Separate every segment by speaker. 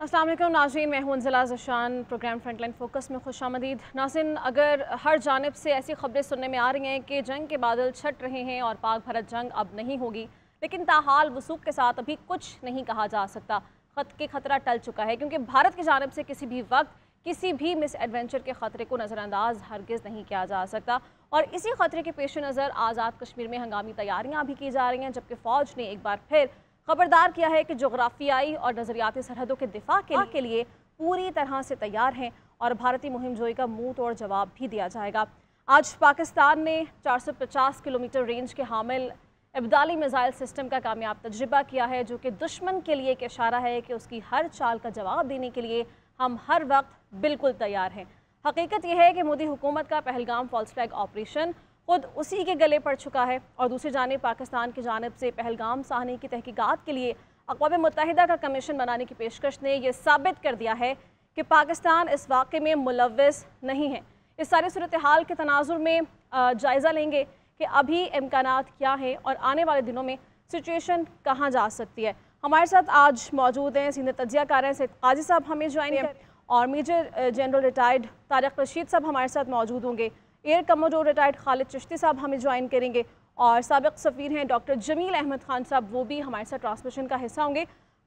Speaker 1: अस्सलाम वालेकुम नाज़रीन, मैं हूं अंज़ला ज़शान। प्रोग्राम फ्रंटलाइन फोकस में खुशामदीद। नाज़रीन, अगर हर जानिब से ऐसी खबरें सुनने में आ रही हैं कि जंग के बादल छट रहे हैं और पाक भारत जंग अब नहीं होगी, लेकिन ताहाल वसूख के साथ अभी कुछ नहीं कहा जा सकता। खतरा टल चुका है, क्योंकि भारत की जानिब से किसी भी वक्त किसी भी मिस एडवेंचर के ख़तरे को नज़रअंदाज हरगिज़ नहीं किया जा सकता। और इसी खतरे के पेश नज़र आज़ाद कश्मीर में हंगामी तैयारियाँ भी की जा रही हैं, जबकि फ़ौज ने एक बार फिर खबरदार किया है कि जोग्राफियाई और नज़रियाती सरहदों के दिफा के लिए पूरी तरह से तैयार हैं और भारतीय मुहिम जोई का मुंह तोड़ जवाब भी दिया जाएगा। आज पाकिस्तान ने 450 किलोमीटर रेंज के हामिल इब्दाली मिसाइल सिस्टम का कामयाब तजुर्बा किया है, जो कि दुश्मन के लिए एक इशारा है कि उसकी हर चाल का जवाब देने के लिए हम हर वक्त बिल्कुल तैयार हैं। हकीकत यह है कि मोदी हुकूमत का पहलगाम फॉल्स फ्लैग ऑपरेशन खुद उसी के गले पड़ चुका है और दूसरी जानिब पाकिस्तान की जानिब से पहलगाम साहनी की तहकीकात के लिए अक़वाम मुत्तहिदा का कमीशन बनाने की पेशकश ने यह साबित कर दिया है कि पाकिस्तान इस वाक़े में मुलव्वस नहीं है। इस सारी सूरत हाल के तनाजुर में जायज़ा लेंगे कि अभी इम्कानात क्या हैं और आने वाले दिनों में सिचुएशन कहाँ जा सकती है। हमारे साथ आज मौजूद हैं सीनियर तज्ज़ियाकार हैं सैयद काजी साहब, हमें ज्वाइन करें, और major general retired Tariq Rashid साहब हमारे साथ मौजूद होंगे। Air commodore retired Khalid Chishti साहब हमें ज्वाइन करेंगे और साबिक सफ़ीर हैं डॉक्टर जमील अहमद खान साहब, वो भी हमारे साथ ट्रांसमिशन का हिस्सा होंगे।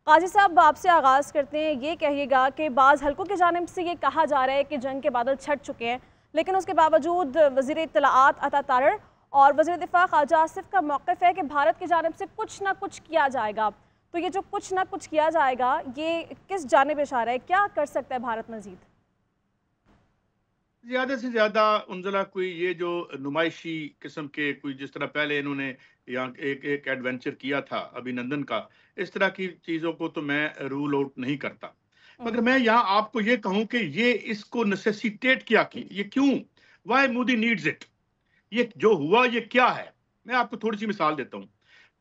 Speaker 1: काजी साहब, आपसे आगाज़ करते हैं। ये कहिएगा कि बाज़ हल्कों की जानिब से ये कहा जा रहा है कि जंग के बादल छट चुके हैं, लेकिन उसके बावजूद वज़ीर इत्तलाआत अता तारड़ और वज़ीर दिफ़ा ख्वाजा आसिफ का मौक़िफ़ है कि भारत की जानिब से कुछ ना कुछ किया जाएगा। तो ये जो कुछ ना कुछ किया जाएगा, ये किस जानिब इशारा है? क्या कर सकता है भारत मज़ीद?
Speaker 2: ज्यादा से ज्यादा उनजला कोई ये जो नुमाइशी किस्म के कोई, जिस तरह पहले इन्होंने यहाँ एक एक एडवेंचर किया था अभिनंदन का, इस तरह की चीजों को तो मैं रूल आउट नहीं करता। मगर मैं यहाँ आपको ये कहूं कि ये इसको नेसेसिटेट क्या की, ये क्यों, वाई मोदी नीड्स इट, ये जो हुआ ये क्या है। मैं आपको थोड़ी सी मिसाल देता हूँ।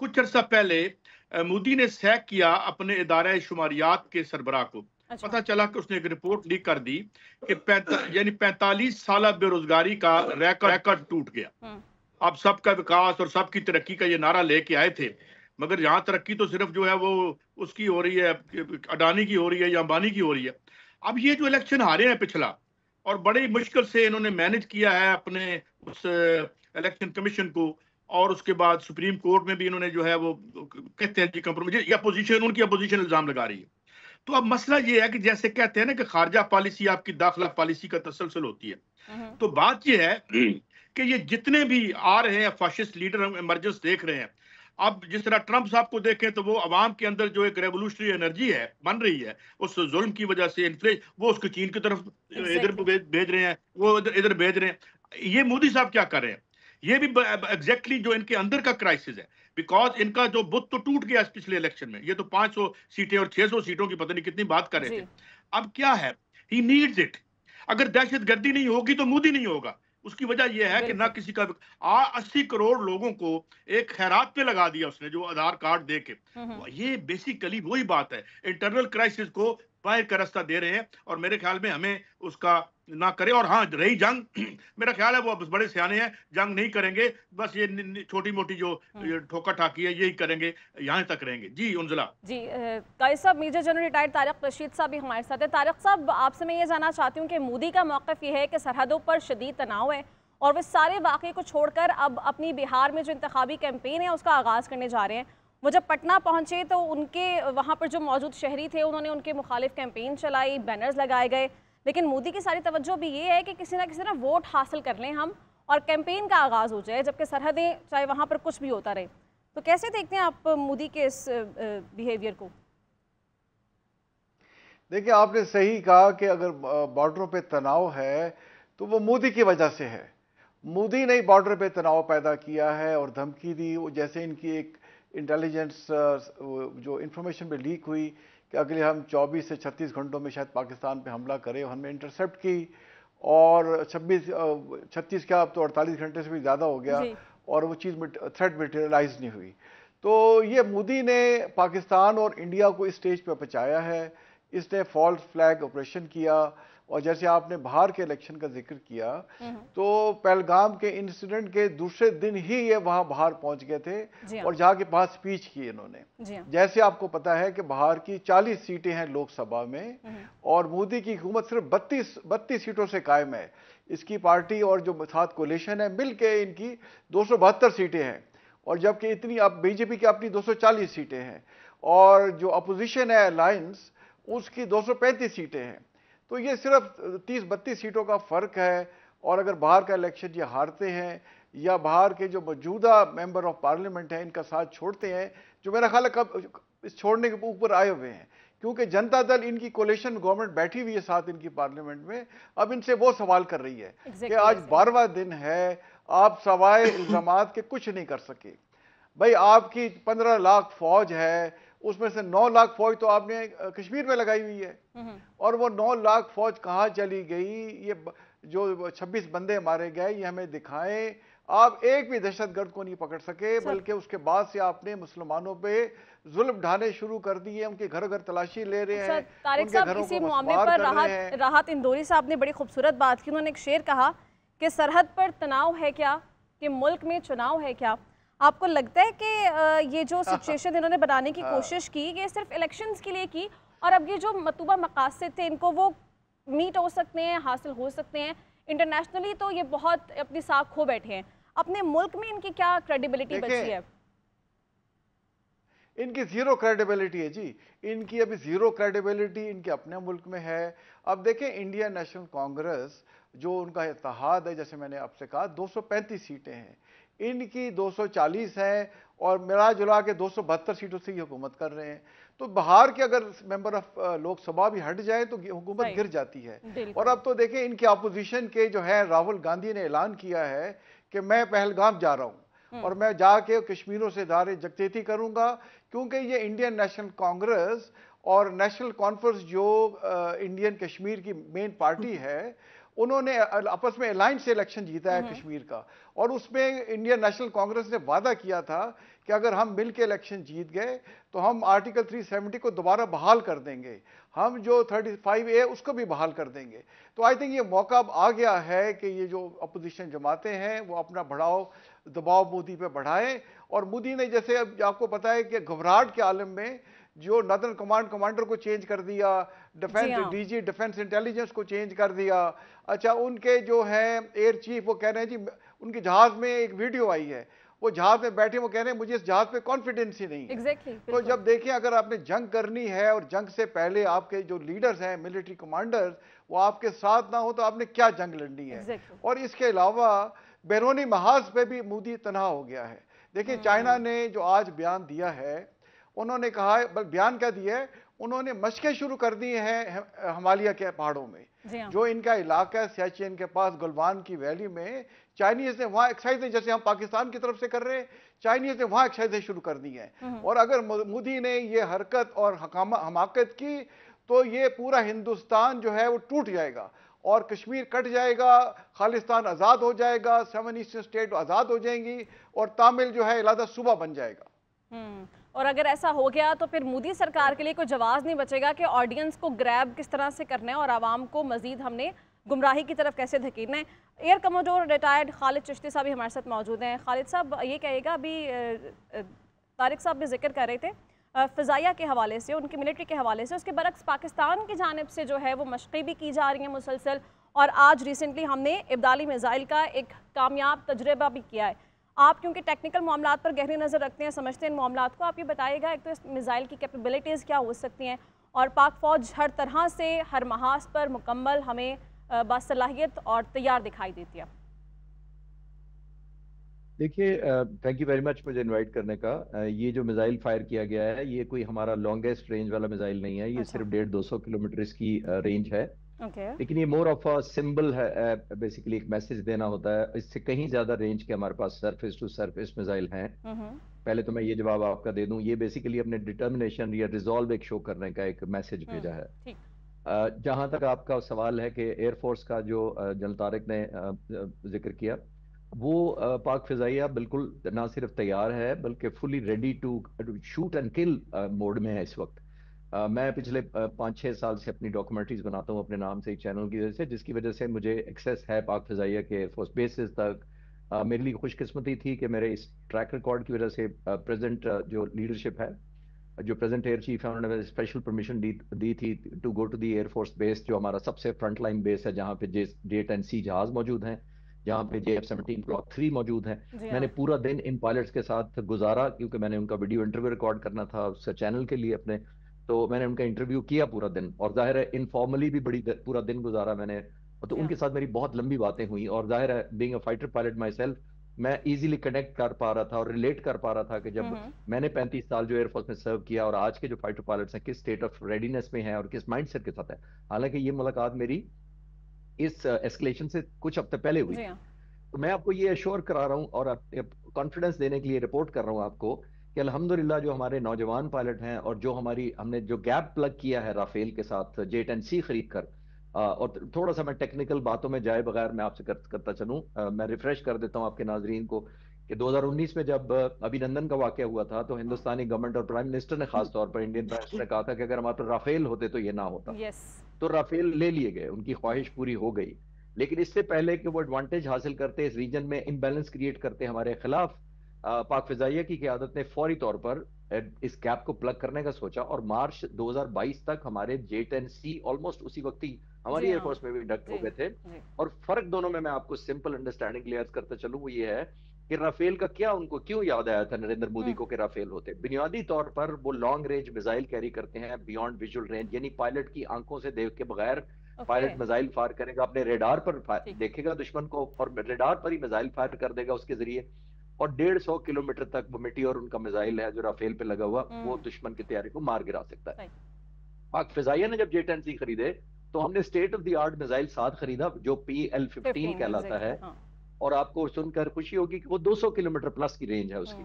Speaker 2: कुछ अर्सा पहले मोदी ने सैक किया अपने इदारा शुमारियात के सरबराह को।
Speaker 1: अच्छा।
Speaker 2: पता चला कि उसने एक रिपोर्ट लीक कर दी कि यानी 45 साल बेरोजगारी का रिकॉर्ड टूट गया। अब सबका विकास और सबकी तरक्की का ये नारा लेके आए थे, मगर यहाँ तरक्की तो सिर्फ जो है वो उसकी हो रही है, अडानी की हो रही है या अंबानी की हो रही है। अब ये जो इलेक्शन हारे हैं पिछला, और बड़ी मुश्किल से इन्होंने मैनेज किया है अपने उस इलेक्शन कमीशन को, और उसके बाद सुप्रीम कोर्ट में भी इन्होंने जो है वो कहते हैं जी कंप्रोमाइज, या अपोजिशन, उनकी अपोजिशन इल्जाम लगा रही है। तो अब मसला ये है कि जैसे कहते हैं ना कि खारजा पॉलिसी आपकी दाखिला पॉलिसी का तसलसल होती है। तो बात ये है कि ये जितने भी आ रहे हैं फाशिस्ट लीडर, हम इमरजेंस देख रहे हैं। अब जिस तरह ट्रंप साहब को देखें तो वो अवाम के अंदर जो एक रेवोल्यूशनरी एनर्जी है बन रही है, उस जुल्म की वजह से इन्फ्लेशन, वो उसको चीन की तरफ इधर भेज रहे हैं, वो इधर भेज रहे हैं। ये मोदी साहब क्या कर रहे हैं, ये भी एग्जैक्टली जो इनके अंदर का क्राइसिस है। बिकॉज इनका जो बुत तो टूट गया पिछले इलेक्शन में, ये तो 500 सीटें और 600 सीटों की पता नहीं कितनी बात कर रहे थे। अब क्या है, ही नीड्स इट। अगर दहशत गर्दी नहीं होगी तो मोदी नहीं होगा। उसकी वजह यह है कि ना किसी का 80 करोड़ लोगों को एक खैरात पे लगा दिया उसने, जो आधार कार्ड दे के। ये बेसिकली वही बात है, इंटरनल क्राइसिस को बाहर का रास्ता दे रहे हैं, और मेरे ख्याल में हमें उसका ना करे। और हाँ, रही जंग मेरा ख्याल है वो बड़े सियाने हैं, जंग नहीं करेंगे, बस ये छोटी मोटी जो ठोका ठाकी है यही करेंगे, यहाँ तक रहेंगे। जी उनजला।
Speaker 1: जी काजी साहब, major general retired Tariq Rashid साहब भी हमारे साथ है। तारिक साहब, आपसे मैं ये जानना चाहती हूँ कि मोदी का मौक़िफ़ ये है कि सरहदों पर शदीद तनाव है और वे सारे वाक़े को छोड़कर अब अपनी बिहार में जो इंतखाबी कैंपेन है उसका आगाज़ करने जा रहे हैं। वो जब पटना पहुँचे तो उनके वहाँ पर जो मौजूद शहरी थे उन्होंने उनके मुखालिफ कैंपेन चलाई, बैनर्स लगाए गए, लेकिन मोदी की सारी तवज्जो भी ये है कि किसी ना किसी तरह वोट हासिल कर लें हम और कैंपेन का आगाज़ हो जाए, जबकि सरहदें चाहे वहाँ पर कुछ भी होता रहे। तो कैसे देखते हैं आप मोदी के इस बिहेवियर को?
Speaker 3: देखिए, आपने सही कहा कि अगर बॉर्डरों पे तनाव है तो वो मोदी की वजह से है। मोदी ने बॉर्डर पे तनाव पैदा किया है और धमकी दी। जैसे इनकी एक इंटेलिजेंस जो इंफॉर्मेशन पे लीक हुई कि अगले हम 24 से 36 घंटों में शायद पाकिस्तान पे हमला करें, हमने इंटरसेप्ट की, और 36 क्या, अब तो 48 घंटे से भी ज़्यादा हो गया, और वो चीज़ थ्रेट मटेरियलाइज नहीं हुई। तो ये मोदी ने पाकिस्तान और इंडिया को इस स्टेज पर पहुंचाया है। इसने फॉल्स फ्लैग ऑपरेशन किया, और जैसे आपने बाहर के इलेक्शन का जिक्र किया, तो पहलगाम के इंसिडेंट के दूसरे दिन ही ये वहां बाहर पहुंच गए थे और जाके बाहर स्पीच की इन्होंने। जैसे आपको पता है कि बाहर की 40 सीटें हैं लोकसभा में और मोदी की हुकूमत सिर्फ 32 सीटों से कायम है। इसकी पार्टी और जो साथ कोलिशन है मिलके इनकी 272 सीटें हैं, और जबकि इतनी अब बीजेपी की अपनी 240 सीटें हैं और जो अपोजिशन है अलायंस उसकी 235 सीटें हैं। तो ये सिर्फ 30-32 सीटों का फर्क है। और अगर बाहर का इलेक्शन ये हारते हैं या बाहर के जो मौजूदा मेंबर ऑफ पार्लियामेंट हैं इनका साथ छोड़ते हैं, जो मेरा ख्याल है कब इस छोड़ने के ऊपर आए हुए हैं, क्योंकि जनता दल इनकी कोलिशन गवर्नमेंट बैठी हुई है साथ इनकी पार्लियामेंट में, अब इनसे वो सवाल कर रही है कि आज 12वां दिन है, आप सवाए इल्जामात के कुछ नहीं कर सके। भाई आपकी 15 लाख फौज है, उसमें से 9 लाख फौज तो आपने कश्मीर में लगाई हुई है, और वो 9 लाख फौज कहाँ चली गई, ये जो 26 बंदे मारे गए ये हमें दिखाएं। आप एक भी दहशतगर्द को नहीं पकड़ सके, बल्कि उसके बाद से आपने मुसलमानों पे जुल्म ढाने शुरू कर दिए, उनके घर घर तलाशी ले रहे हैं।
Speaker 1: तारिक साहब, इसी मामले पर राहत इंदौरी साहब ने बड़ी खूबसूरत बात की। उन्होंने एक शेर कहा कि सरहद पर तनाव है क्या, कि मुल्क में चुनाव है क्या। आपको लगता है कि ये जो सिचुएशन इन्होंने बनाने की कोशिश की ये सिर्फ इलेक्शंस के लिए की, और अब ये जो मतलूबा मकासद थे इनको वो मीट हो सकते हैं, हासिल हो सकते हैं, इंटरनेशनली तो ये बहुत अपनी साख खो बैठे हैं, अपने मुल्क में इनकी क्या क्रेडिबिलिटी बची है?
Speaker 3: इनकी जीरो क्रेडिबिलिटी है जी, इनकी अभी जीरो क्रेडिबिलिटी इनके अपने मुल्क में है। अब देखें इंडियन नेशनल कांग्रेस जो उनका इत्तेहाद है, जैसे मैंने आपसे कहा 235 सीटें हैं, इनकी 240 है और मिला जुला के 272 सीटों से ये हुकूमत कर रहे हैं। तो बाहर के अगर मेंबर ऑफ लोकसभा भी हट जाए तो हुकूमत गिर जाती है। और अब तो देखें इनके अपोजिशन के जो है राहुल गांधी ने ऐलान किया है कि मैं पहलगाम जा रहा हूं और मैं जाके कश्मीरों से दारे जगतेती करूंगा, क्योंकि ये इंडियन नेशनल कांग्रेस और नेशनल कॉन्फ्रेंस जो इंडियन कश्मीर की मेन पार्टी है, उन्होंने आपस में अलायंस से इलेक्शन जीता है कश्मीर का, और उसमें इंडियन नेशनल कांग्रेस ने वादा किया था कि अगर हम मिल के इलेक्शन जीत गए तो हम आर्टिकल 370 को दोबारा बहाल कर देंगे, हम जो 35A उसको भी बहाल कर देंगे। तो आई थिंक ये मौका अब आ गया है कि ये जो अपोजिशन जमाते हैं वो अपना बढ़ाओ दबाव मोदी पे बढ़ाएं। और मोदी ने जैसे अब आपको पता है कि घबराहट के आलम में जो नॉर्दर्न कमांड कमांडर को चेंज कर दिया, डिफेंस डीजी डिफेंस इंटेलिजेंस को चेंज कर दिया। अच्छा, उनके जो है एयर चीफ वो कह रहे हैं जी, उनके जहाज में एक वीडियो आई है, वो जहाज में बैठे वो कह रहे हैं मुझे इस जहाज पे कॉन्फिडेंस ही नहीं है। तो जब देखिए अगर आपने जंग करनी है और जंग से पहले आपके जो लीडर्स हैं मिलिट्री कमांडर्स वो आपके साथ ना हो तो आपने क्या जंग लड़नी है। और इसके अलावा बैरूनी महाज पे भी मोदी तनहा हो गया है। देखिए चाइना ने जो आज बयान दिया है, उन्होंने कहा है, बयान क्या दिया है, उन्होंने मशकें शुरू कर दी हैं हिमालय के पहाड़ों में, जो इनका इलाका है सियाचिन के पास गलवान की वैली में। चाइनीज ने वहां एक्सरसाइजें जैसे हम पाकिस्तान की तरफ से कर रहे हैं, चाइनीज ने वहां एक्सरसाइजें शुरू कर दी हैं। और अगर मोदी ने ये हरकत और हमाकत की तो ये पूरा हिंदुस्तान जो है वो टूट जाएगा और कश्मीर कट जाएगा, खालिस्तान आज़ाद हो जाएगा, 7 ईस्टर्न स्टेट आज़ाद हो जाएंगी और तामिल जो है इलादा सूबा बन जाएगा।
Speaker 1: और अगर ऐसा हो गया तो फिर मोदी सरकार के लिए कोई जवाब नहीं बचेगा कि ऑडियंस को ग्रैब किस तरह से करना है और आवाम को मजीद हमने गुमराही की तरफ कैसे धकेलना है। Air commodore retired Khalid Chishti साहब भी हमारे साथ मौजूद हैं। खालिद साहब ये कहेगा, अभी तारिक साहब भी जिक्र कर रहे थे फ़िज़ाइया के हवाले से, उनकी मिलिट्री के हवाले से, उसके बरक्स पाकिस्तान की जानिब से जो है वो मशक़ें भी की जा रही हैं मुसलसल, और आज रिसेंटली हमने इब्दाली मिज़ाइल का एक कामयाब तजुर्बा भी किया है। आप क्योंकि टेक्निकल मामलात पर गहरी नज़र रखते हैं, समझते हैं इन मामलात को, आप ये बताइएगा एक तो इस मिज़ाइल की कैपेबिलिटीज़ क्या हो सकती हैं और पाक फ़ौज हर तरह से हर महाज पर मुकम्मल हमें बासलाहियत और तैयार दिखाई देती है।
Speaker 4: देखिए, थैंक यू वेरी मच मुझे इनवाइट करने का। ये जो मिसाइल फायर किया गया है ये कोई हमारा लॉन्गेस्ट रेंज वाला मिसाइल नहीं है, ये सिर्फ 150-200 किलोमीटर इसकी रेंज है। लेकिन ये मोर ऑफ अ सिंबल है, बेसिकली एक मैसेज देना होता है। इससे कहीं ज्यादा रेंज के हमारे पास सरफेस टू सरफेस मिसाइल हैं। पहले तो मैं ये जवाब आपका दे दूं, ये बेसिकली अपने डिटर्मिनेशन या रिजॉल्व एक शो करने का एक मैसेज भेजा है। जहां तक आपका सवाल है कि एयरफोर्स का जो जनरल तारिक ने जिक्र किया, वो पाक फिजाइया बिल्कुल ना सिर्फ तैयार है बल्कि fully ready to shoot and kill mode में है इस वक्त। मैं पिछले 5-6 साल से अपनी डॉक्यूमेंट्रीज बनाता हूँ अपने नाम से एक चैनल की वजह से, जिसकी वजह से मुझे एक्सेस है पाक फ़िज़ाइया के एयरफोर्स बेसिस तक। मेरे लिए खुशकिस्मती थी कि मेरे इस ट्रैक रिकॉर्ड की वजह से प्रेजेंट जो लीडरशिप है, जो प्रेजेंट एयर चीफ है, उन्होंने स्पेशल परमिशन दी थी to go to the air force base, जो हमारा सबसे फ्रंट लाइन बेस है, जहाँ पे J-10C जहाज मौजूद हैं, जहाँ पे JF-17 ब्लॉक 3 मौजूद है। मैंने पूरा दिन इन पायलट्स के साथ गुजारा, क्योंकि मैंने उनका वीडियो इंटरव्यू रिकॉर्ड करना था उस चैनल के लिए अपने। तो मैंने उनका इंटरव्यू किया पूरा दिन, और जाहिर है इनफॉर्मली भी पूरा दिन गुजारा मैंने। तो उनके साथ मेरी बहुत लंबी बातें हुई, और जाहिर है being a fighter pilot my self, मैं इजीली कनेक्ट कर पा रहा था और रिलेट कर पा रहा था कि जब मैंने 35 साल जो एयरफोर्स में सर्व किया और आज के जो फाइटर पायलट्स हैं किस स्टेट ऑफ रेडीनेस में हैं और किस माइंडसेट के साथ है। हालांकि ये मुलाकात मेरी इस एस्केलेशन से कुछ हफ्ते पहले हुई, तो मैं आपको ये अश्योर करा रहा हूँ और कॉन्फिडेंस देने के लिए रिपोर्ट कर रहा हूँ आपको कि अल्हम्दुलिल्लाह जो हमारे नौजवान पायलट हैं, और जो हमने जो गैप प्लग किया है राफेल के साथ J-10C खरीद कर, और थोड़ा सा मैं टेक्निकल बातों में जाए बगैर मैं आपसे करता चलूं, मैं रिफ्रेश कर देता हूं आपके नाजरीन को कि 2019 में जब अभिनंदन का वाकया हुआ था, तो हिंदुस्तानी गवर्नमेंट और प्राइम मिनिस्टर ने खास तौर पर, इंडियन प्राइम मिनिस्टर ने कहा था कि अगर हमारे पास राफेल होते तो ये ना होता। तो राफेल ले लिए गए, उनकी ख्वाहिश पूरी हो गई। लेकिन इससे पहले कि वो एडवांटेज हासिल करते, इस रीजन में इम्बैलेंस क्रिएट करते हमारे खिलाफ, पाक फ़िज़ाइया की क़यादत ने फौरी तौर पर इस गैप को प्लग करने का सोचा, और मार्च 2022 तक हमारे J-10C ऑलमोस्ट उसी वक्त ही हमारी एयरफोर्स में भी डक्ट हो गए थे। और फर्क दोनों में मैं आपको सिंपल अंडरस्टैंडिंग के लिए अर्ज करता चलूं, वो ये है कि राफेल का क्या उनको क्यों याद आया था नरेंद्र मोदी को कि राफेल होते। बुनियादी तौर पर वो लॉन्ग रेंज मिसाइल कैरी करते हैं बियॉन्ड विजुअल रेंज, यानी पायलट की आंखों से देख के बगैर पायलट मिसाइल फायर करेगा, अपने रेडार पर देखेगा दुश्मन को और रेडार पर ही मिसाइल फायर कर देगा उसके जरिए, और 150 किलोमीटर तक वो मेटियोर उनका मिसाइल है जो राफेल पे लगा हुआ, वो दुश्मन की तैयारी को मार गिरा सकता है। पाक फ़िज़ाइया ने जब J-10C खरीदे तो हमने state of the art missile साथ खरीदा जो PL-15 कहलाता है। और आपको सुनकर खुशी होगी कि वो 200 किलोमीटर प्लस की रेंज है उसकी।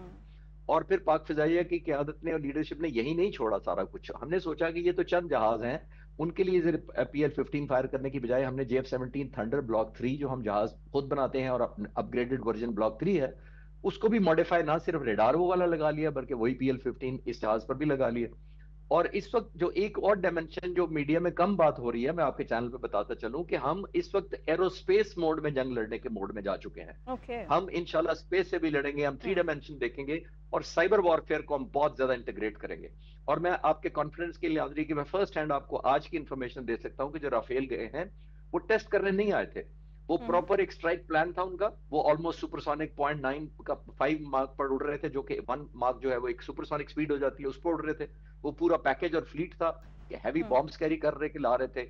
Speaker 4: और फिर पाक फ़िज़ाइया की क़यादत ने और लीडरशिप ने यही नहीं छोड़ा सारा कुछ, हमने सोचा कि ये तो चंद जहाज हैं, उनके लिए PL-15 फायर करने की बजाय हमने JF-17 थंडर ब्लॉक 3, जो हम जहाज खुद बनाते हैं और अपग्रेडेड वर्जन ब्लॉक 3 है, उसको भी मॉडिफाई ना सिर्फ रेडार वो वाला लगा लिया, बल्कि वही PL-15 इस जहाज पर भी लगा लिया। और इस वक्त जो एक और डायमेंशन जो मीडिया में कम बात हो रही है, मैं आपके चैनल पे बताता चलूं कि हम इस वक्त एरोस्पेस मोड में जंग लड़ने के मोड में जा चुके हैं। हम इंशाल्लाह स्पेस से भी लड़ेंगे, हम 3 डायमेंशन देखेंगे और साइबर वॉरफेयर को हम बहुत ज्यादा इंटीग्रेट करेंगे। और मैं आपके कॉन्फिडेंस के लिए हाजिरी की मैं फर्स्ट हैंड आपको आज की इंफॉर्मेशन दे सकता हूं कि जो राफेल गए हैं वो टेस्ट करने नहीं आए थे, वो प्रॉपर एक स्ट्राइक प्लान था उनका। वो ऑलमोस्ट सुपरसोनिक 0.9 का 5 मार्क पर उड़ रहे थे, जो कि 1 मार्क जो है वो एक सुपरसोनिक स्पीड हो जाती है, उस पर उड़ रहे थे। वो पूरा पैकेज और फ्लीट था कि हैवी बॉम्ब्स कैरी कर रहे के ला रहे थे,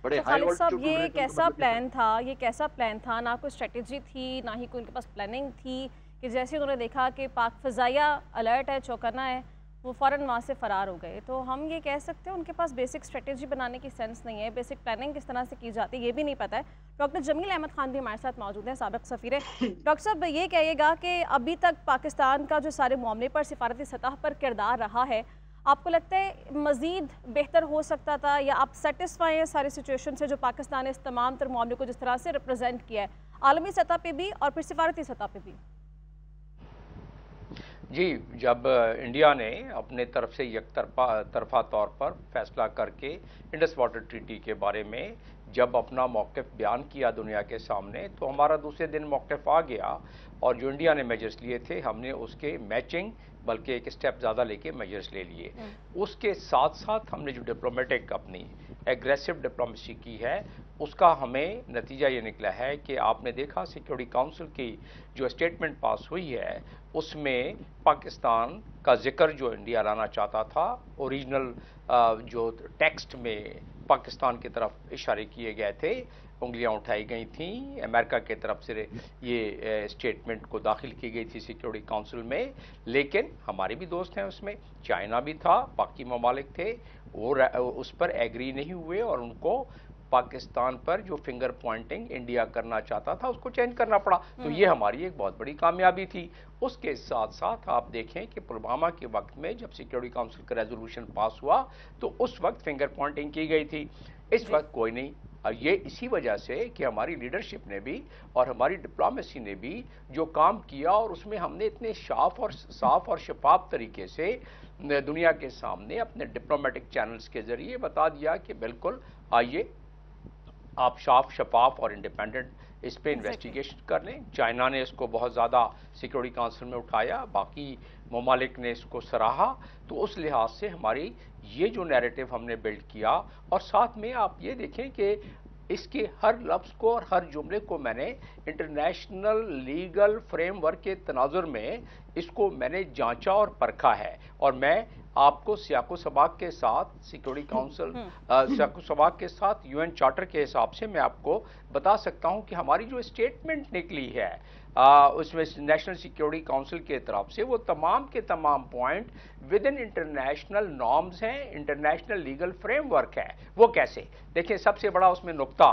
Speaker 4: बड़े
Speaker 1: तो
Speaker 4: हाई
Speaker 1: ऑल्टीट्यूड। ये कैसा प्लान था, ये कैसा प्लान था? ना कोई स्ट्रेटेजी थी, ना ही कोई उनके पास प्लानिंग थी, कि जैसे उन्होंने देखा कि पाक फ़िज़ाइया अलर्ट है, चौकन्ना है, वो फ़ौरन वहाँ से फ़रार हो गए। तो हम ये कह सकते हैं उनके पास बेसिक स्ट्रेटेजी बनाने की सेंस नहीं है, बेसिक प्लानिंग किस तरह से की जाती है ये भी नहीं पता है। डॉक्टर जमील अहमद खान भी हमारे साथ मौजूद हैं, साबिक़ सफ़ीर। डॉक्टर साहब ये कहिएगा कि अभी तक पाकिस्तान का जो सारे मामले पर सिफारती सतह पर किरदार रहा है, आपको लगता है मज़ीद बेहतर हो सकता था, या आप सेटिस्फाई हैं सारी सिचुएशन से जो पाकिस्तान ने इस तमाम तर मामले को जिस तरह से रिप्रेजेंट किया है, आलमी सतह पे भी और फिर सिफारती सतह पे भी?
Speaker 5: जी, जब इंडिया ने अपने तरफ से तरफा तौर पर फैसला करके इंडस वाटर ट्रीटी के बारे में जब अपना मौक़िफ़ बयान किया दुनिया के सामने, तो हमारा दूसरे दिन मौक़िफ़ आ गया और जो इंडिया ने मेजर्स लिए थे हमने उसके मैचिंग बल्कि एक स्टेप ज़्यादा लेके मेजर्स ले लिए। उसके साथ साथ हमने जो डिप्लोमेटिक अपनी एग्रेसिव डिप्लोमेसी की है उसका हमें नतीजा ये निकला है कि आपने देखा सिक्योरिटी काउंसिल की जो स्टेटमेंट पास हुई है उसमें पाकिस्तान का जिक्र जो इंडिया लाना चाहता था, ओरिजिनल जो टेक्स्ट में पाकिस्तान की तरफ इशारे किए गए थे, उंगलियां उठाई गई थी, अमेरिका की तरफ से ये स्टेटमेंट को दाखिल की गई थी सिक्योरिटी काउंसिल में। लेकिन हमारे भी दोस्त हैं उसमें, चाइना भी था, बाकी ममालिक थे, वो उस पर एग्री नहीं हुए और उनको पाकिस्तान पर जो फिंगर पॉइंटिंग इंडिया करना चाहता था उसको चेंज करना पड़ा। तो ये हमारी एक बहुत बड़ी कामयाबी थी। उसके साथ साथ आप देखें कि पुलवामा के वक्त में जब सिक्योरिटी काउंसिल का रेजोल्यूशन पास हुआ तो उस वक्त फिंगर पॉइंटिंग की गई थी, इस वक्त कोई नहीं और ये इसी वजह से कि हमारी लीडरशिप ने भी और हमारी डिप्लोमेसी ने भी जो काम किया, और उसमें हमने इतने साफ और शफाफ तरीके से दुनिया के सामने अपने डिप्लोमेटिक चैनल्स के जरिए बता दिया कि बिल्कुल आइए आप साफ शफाफ और इंडिपेंडेंट इस पे इन्वेस्टिगेशन कर लें। चाइना ने इसको बहुत ज़्यादा सिक्योरिटी काउंसिल में उठाया, बाकी ममालिक ने इसको सराहा। तो उस लिहाज से हमारी ये जो नैरेटिव हमने बिल्ड किया, और साथ में आप ये देखें कि इसके हर लफ्ज़ को और हर जुमले को मैंने इंटरनेशनल लीगल फ्रेमवर्क के तनाजुर में इसको मैंने जांचा और परखा है। और मैं आपको सियाको सबाक के साथ सिक्योरिटी काउंसिल सियाको सबाक के साथ यूएन चार्टर के हिसाब से मैं आपको बता सकता हूं कि हमारी जो स्टेटमेंट निकली है उसमें नेशनल सिक्योरिटी काउंसिल के तरफ से वो तमाम के तमाम point with in international norms हैं, इंटरनेशनल लीगल फ्रेमवर्क है। वो कैसे देखिए, सबसे बड़ा उसमें नुक्ता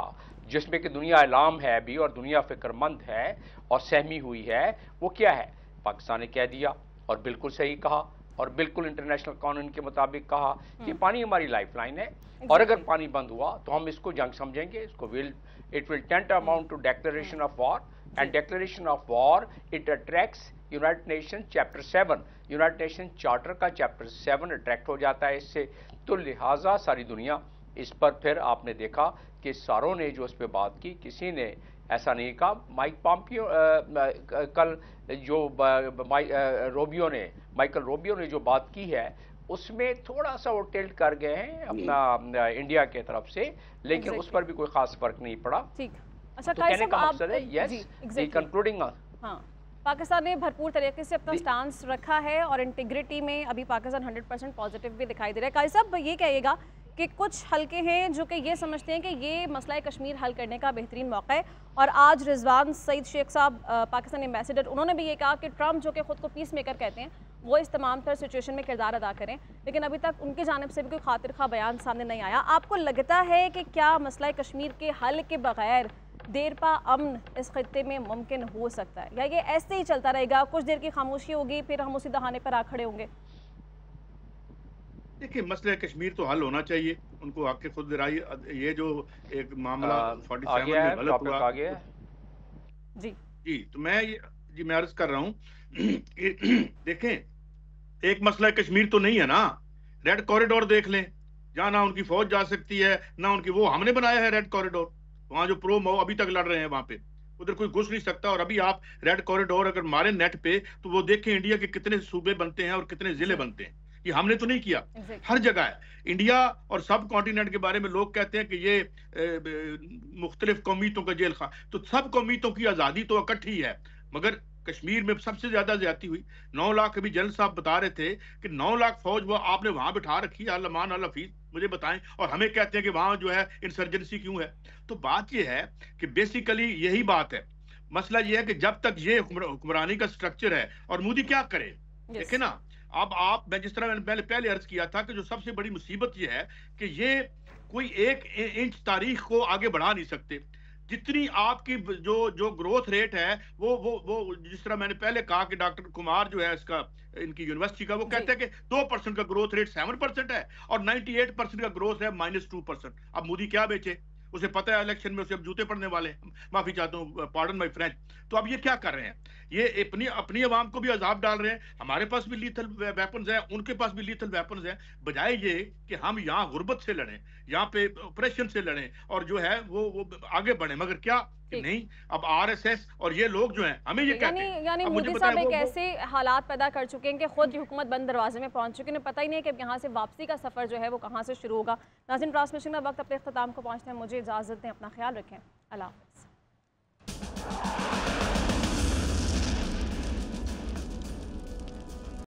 Speaker 5: जिसमें कि दुनिया इलाम है भी और दुनिया फिक्रमंद है और सहमी हुई है, वो क्या है? पाकिस्तान ने कह दिया और बिल्कुल सही कहा और बिल्कुल इंटरनेशनल कानून के मुताबिक कहा कि पानी हमारी लाइफलाइन है और अगर पानी बंद हुआ तो हम इसको जंग समझेंगे, इसको it will tantamount to declaration of war, and declaration of war it attracts United Nation chapter 7, United Nation charter का चैप्टर 7 अट्रैक्ट हो जाता है इससे। तो लिहाजा सारी दुनिया इस पर, फिर आपने देखा कि सारों ने जो इस पर बात की, किसी ने ऐसा नहीं कहा। माइक पॉम्पियो कल जो माइकल रोबियो ने जो बात की है उसमें थोड़ा सा वो टिल्ट कर गए हैं अपना इंडिया के तरफ से, लेकिन उस पर भी कोई खास फर्क नहीं पड़ा।
Speaker 1: ठीक, अच्छा
Speaker 5: तो कहने का मकसद है यस कंक्लूडिंग।
Speaker 1: हाँ, पाकिस्तान ने भरपूर तरीके से अपना स्टांस रखा है और इंटीग्रिटी में अभी पाकिस्तान 100% पॉजिटिव भी दिखाई दे रहा है। काजी साहब ये कहिएगा कि कुछ हल्के हैं जो कि ये समझते हैं कि ये मसला कश्मीर हल करने का बेहतरीन मौका है, और आज रिजवान सईद शेख साहब पाकिस्तानी एम्बेसडर, उन्होंने भी ये कहा कि ट्रंप जो कि खुद को पीस मेकर कहते हैं वो इस तमाम तर सिचुएशन में किरदार अदा करें, लेकिन अभी तक उनकी जानिब से भी कोई खातिर खा बयान सामने नहीं आया। आपको लगता है कि क्या मसला कश्मीर के हल के बगैर देरपा अमन इस खत्ते में मुमकिन हो सकता है, या ये ऐसे ही चलता रहेगा, कुछ देर की खामोशी होगी फिर हम उसी दहाने पर आ खड़े होंगे?
Speaker 2: देखिए, मसला कश्मीर तो हल होना चाहिए, उनको आके खुद राय, ये जो एक मामला 47 में गलत हुआ जी, तो मैं अर्ज कर रहा हूँ देखें, एक मसला कश्मीर तो नहीं है ना, रेड कॉरिडोर देख लें, जहाँ ना उनकी फौज जा सकती है ना उनकी, वो हमने बनाया है रेड कॉरिडोर, वहां जो प्रो मो अभी तक लड़ रहे हैं वहां पे, उधर कोई घुस नहीं सकता। और अभी आप रेड कॉरिडोर अगर मारे नेट पे तो वो देखें इंडिया के कितने सूबे बनते हैं और कितने जिले बनते हैं, ये हमने तो नहीं किया। हर जगह है इंडिया और सब कॉन्टिनेंट के बारे में लोग कहते हैं कि ये मुख्तलिफ कौमियतों का जेल खा, तो सब कौमियतों की आजादी तो इकट्ठी है, मगर कश्मीर में सबसे ज्यादा ज्यादती हुई। 9 लाख, अभी जनरल साहब बता रहे थे कि 9 लाख फौज वो आपने वहां बिठा रखी है, अल्लामान अल हफीज, मुझे बताएं, और हमें कहते हैं कि वहां जो है इंसर्जेंसी क्यों है। तो बात ये है कि बेसिकली यही बात है, मसला ये है कि जब तक ये हुक्मरानी का स्ट्रक्चर है, और मोदी क्या करे, देखे ना, अब मैं जिस तरह मैंने पहले अर्ज किया था कि जो सबसे बड़ी मुसीबत ये है कि ये कोई 1 इंच तारीख को आगे बढ़ा नहीं सकते। जितनी आपकी जो ग्रोथ रेट है वो जिस तरह मैंने पहले कहा कि डॉक्टर कुमार जो है इसका इनकी यूनिवर्सिटी का, वो कहते हैं कि 2% का ग्रोथ रेट 7% है और 98% का ग्रोथ है -2%। अब मोदी क्या बेचे, उसे पता है इलेक्शन में उसे अब जूते पड़ने वाले हैं, माफी चाहता हूँ, पार्डन माय फ्रेंच। तो अब ये क्या कर रहे हैं, ये अपनी आवाम को भी अजाब डाल रहे हैं, हमारे पास भी लीथल वेपन्स हैं, उनके पास भी लीथल वेपन्स हैं, बजाय ये कि हम यहाँ गुर्बत से लड़ें, यहाँ पे ऑपरेशन से लड़ें और जो है वो आगे बढ़े, मगर क्या कि नहीं, अब आरएसएस और ये लोग जो हैं हमें ये कहते हैं।
Speaker 1: यानी मोदी साहब एक ऐसे हालात पैदा कर चुके हैं कि खुद ही हुकूमत बंद दरवाजे में पहुंच चुके हैं, पता ही नहीं है कि यहाँ से वापसी का सफर जो है वो कहाँ से शुरू होगा। नाज़रीन, ट्रांसमिशन का वक्त अपने इख्तिताम को पहुँचते हैं, मुझे इजाज़त दें, अपना ख्याल रखें, अल्लाह हाफ़िज़।